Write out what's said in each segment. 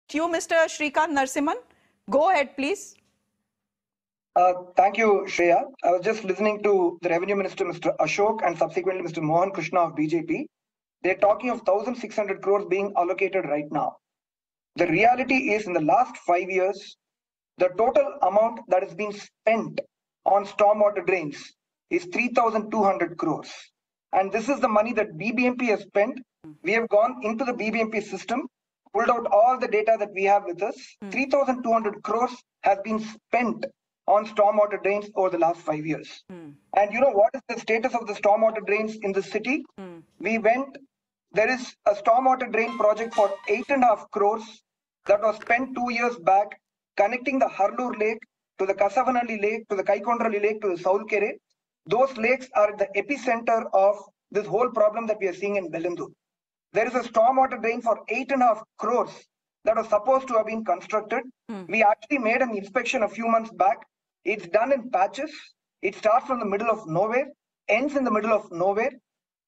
to you, Mr. Srikant Narasimhan. Go ahead, please. Thank you, Shreya. I was just listening to the Revenue Minister, Mr. Ashok, and subsequently Mr. Mohan Krishna of BJP. They're talking of 1,600 crores being allocated right now. The reality is, in the last 5 years, the total amount that has been spent on stormwater drains is 3,200 crores. And this is the money that BBMP has spent. We have gone into the BBMP system, pulled out all the data that we have with us. 3,200 crores has been spent on stormwater drains over the last 5 years. And you know what is the status of the stormwater drains in the city? There is a stormwater drain project for 8.5 crores that was spent 2 years back, connecting the Harlur Lake to the Kasavanalli Lake, to the Kaikondrali Lake, to the Saulkere. Those lakes are at the epicenter of this whole problem that we are seeing in Belindur. There is a stormwater drain for 8.5 crores that was supposed to have been constructed. We actually made an inspection a few months back. It's done in patches. It starts from the middle of nowhere, ends in the middle of nowhere.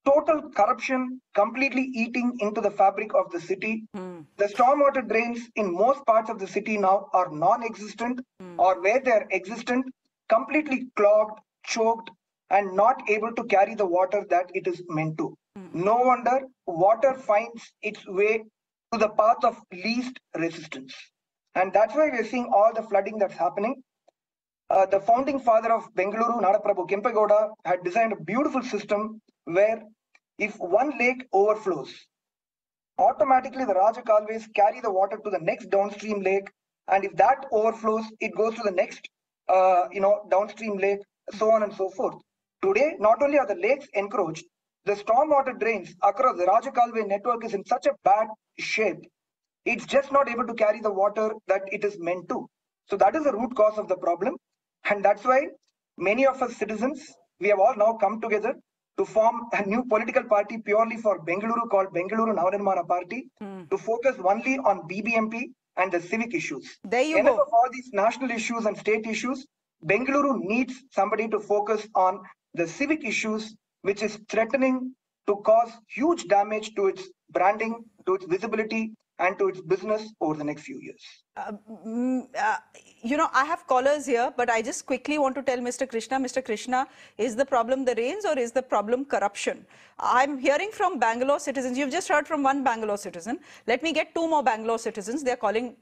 Total corruption completely eating into the fabric of the city. The stormwater drains in most parts of the city now are non-existent, or where they are existent, completely clogged, choked, and not able to carry the water that it is meant to. No wonder water finds its way to the path of least resistance. And that's why we're seeing all the flooding that's happening. The founding father of Bengaluru, Nadaprabhu Kempegowda, had designed a beautiful system where if one lake overflows, automatically the Raja Kalways carry the water to the next downstream lake, and if that overflows, it goes to the next downstream lake, so on and so forth. Today, not only are the lakes encroached, the stormwater drains across the Raja Kalway network is in such a bad shape, it's just not able to carry the water that it is meant to. So that is the root cause of the problem. And that's why many of us citizens, we have all now come together to form a new political party purely for Bengaluru called Bengaluru Navnirmana Party, to focus only on BBMP and the civic issues. There you Enough go. of all these national issues and state issues. Bengaluru needs somebody to focus on the civic issues, which is threatening to cause huge damage to its branding, to its visibility, and to its business over the next few years. I have callers here, but I just quickly want to tell Mr. Krishna, is the problem the rains or is the problem corruption? I'm hearing from Bangalore citizens. You've just heard from one Bangalore citizen. Let me get two more Bangalore citizens. They're calling